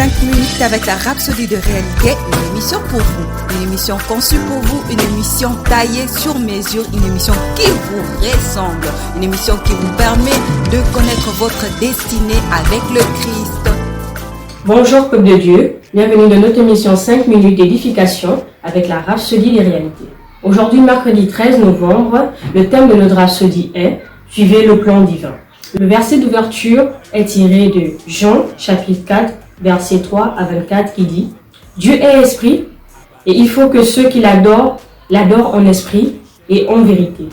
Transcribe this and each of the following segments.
5 minutes avec la Rhapsodie de réalité, une émission pour vous, une émission conçue pour vous, une émission taillée sur mesure, une émission qui vous ressemble, une émission qui vous permet de connaître votre destinée avec le Christ. Bonjour peuple de Dieu, bienvenue dans notre émission 5 minutes d'édification avec la Rhapsodie des réalités. Aujourd'hui, mercredi 13 novembre, le thème de notre Rhapsodie est « Suivez le plan divin ». Le verset d'ouverture est tiré de Jean, chapitre 4, versets 3 à 24, qui dit « Dieu est esprit, et il faut que ceux qui l'adorent en esprit et en vérité. »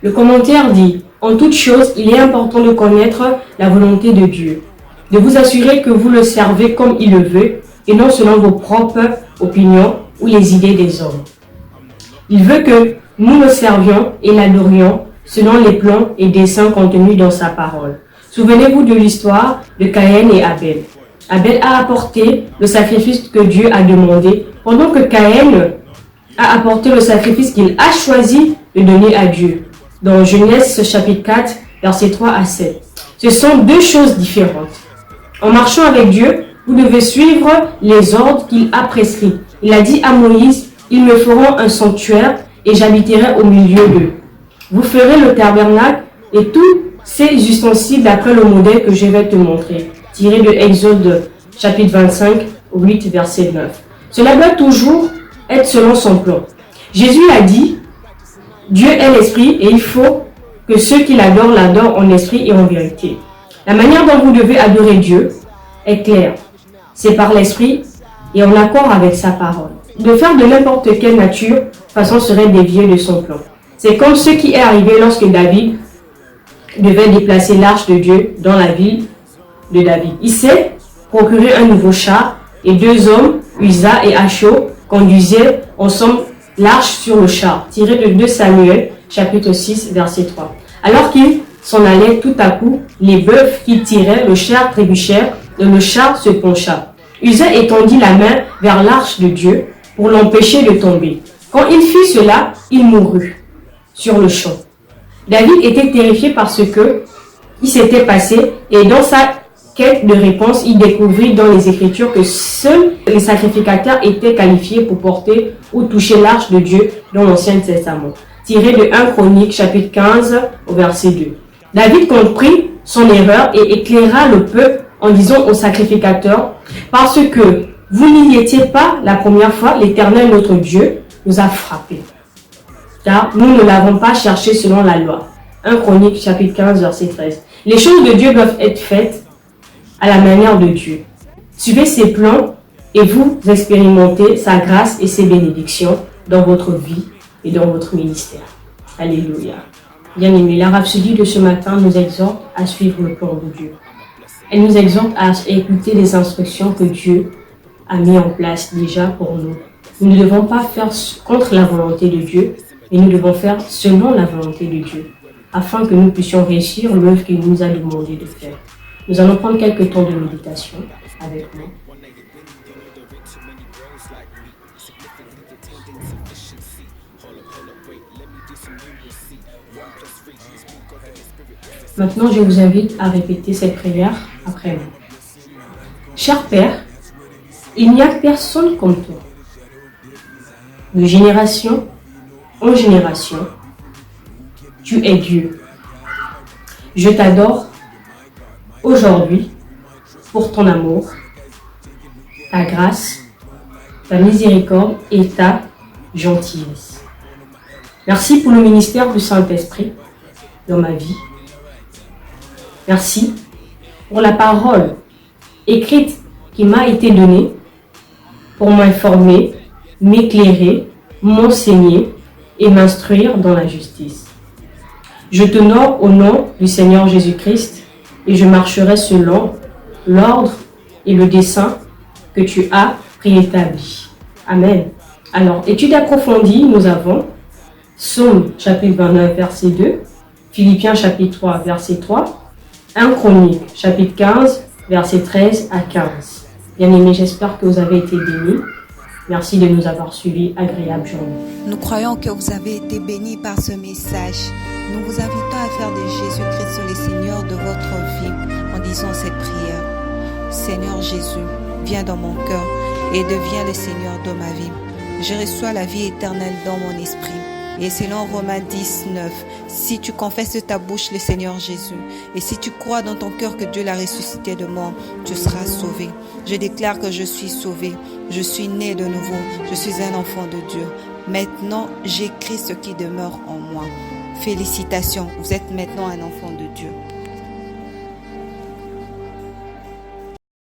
Le commentaire dit « En toute chose, il est important de connaître la volonté de Dieu, de vous assurer que vous le servez comme il le veut, et non selon vos propres opinions ou les idées des hommes. Il veut que nous le servions et l'adorions selon les plans et desseins contenus dans sa parole. Souvenez-vous de l'histoire de Caïn et Abel. Abel a apporté le sacrifice que Dieu a demandé, pendant que Caïn a apporté le sacrifice qu'il a choisi de donner à Dieu. Dans Genèse chapitre 4, versets 3 à 7. Ce sont deux choses différentes. En marchant avec Dieu, vous devez suivre les ordres qu'il a prescrits. Il a dit à Moïse, « Ils me feront un sanctuaire et j'habiterai au milieu d'eux. Vous ferez le tabernacle et tous ces ustensiles d'après le modèle que je vais te montrer. » Tiré de Exode chapitre 25, 8, verset 9. Cela doit toujours être selon son plan. Jésus a dit, Dieu est l'esprit et il faut que ceux qui l'adorent en esprit et en vérité. La manière dont vous devez adorer Dieu est claire. C'est par l'esprit et en accord avec sa parole. De faire de n'importe quelle nature, façon serait dévié de son plan. C'est comme ce qui est arrivé lorsque David devait déplacer l'arche de Dieu dans la ville de David. Il s'est procuré un nouveau char et deux hommes, Uza et Acho, conduisaient ensemble l'arche sur le char, tiré de 2 Samuel, chapitre 6, verset 3. Alors qu'ils s'en allaient, tout à coup, les bœufs qui tiraient le char trébuchèrent et le char se pencha. Uza étendit la main vers l'arche de Dieu pour l'empêcher de tomber. Quand il fit cela, il mourut sur le champ. David était terrifié par ce que il s'était passé et dans sa quête de réponse, il découvrit dans les Écritures que seuls les sacrificateurs étaient qualifiés pour porter ou toucher l'arche de Dieu dans l'Ancien Testament. Tiré de 1 Chronique, chapitre 15, au verset 2. David comprit son erreur et éclaira le peuple en disant aux sacrificateurs, « Parce que vous n'y étiez pas la première fois, l'Éternel notre Dieu nous a frappés. Car nous ne l'avons pas cherché selon la loi. » 1 Chronique, chapitre 15, verset 13. Les choses de Dieu doivent être faites à la manière de Dieu. Suivez ses plans et vous expérimentez sa grâce et ses bénédictions dans votre vie et dans votre ministère. Alléluia. Bien-aimés, la Rhapsodie de ce matin nous exhorte à suivre le plan de Dieu. Elle nous exhorte à écouter les instructions que Dieu a mis en place déjà pour nous. Nous ne devons pas faire contre la volonté de Dieu, mais nous devons faire selon la volonté de Dieu, afin que nous puissions réussir l'œuvre qu'il nous a demandé de faire. Nous allons prendre quelques temps de méditation avec nous. Maintenant, je vous invite à répéter cette prière après moi. Cher Père, il n'y a personne comme toi. De génération en génération, tu es Dieu. Je t'adore aujourd'hui pour ton amour, ta grâce, ta miséricorde et ta gentillesse. Merci pour le ministère du Saint-Esprit dans ma vie. Merci pour la parole écrite qui m'a été donnée pour m'informer, m'éclairer, m'enseigner et m'instruire dans la justice. Je t'honore au nom du Seigneur Jésus-Christ et je marcherai selon l'ordre et le dessein que tu as préétabli. Amen. Alors, étude approfondie, nous avons Psaume chapitre 29, verset 2, Philippiens chapitre 3, verset 3, 1 Chronique chapitre 15, verset 13 à 15. Bien-aimés, j'espère que vous avez été bénis. Merci de nous avoir suivis. Agréable journée. Nous croyons que vous avez été bénis par ce message. Nous vous invitons à faire de Jésus-Christ le Seigneur de votre vie en disant cette prière. Seigneur Jésus, viens dans mon cœur et deviens le Seigneur de ma vie. Je reçois la vie éternelle dans mon esprit. Et selon Romains 10, 9, si tu confesses de ta bouche le Seigneur Jésus, et si tu crois dans ton cœur que Dieu l'a ressuscité de mort, tu seras sauvé. Je déclare que je suis sauvé, je suis né de nouveau, je suis un enfant de Dieu. Maintenant, j'écris ce qui demeure en moi. Félicitations, vous êtes maintenant un enfant de Dieu.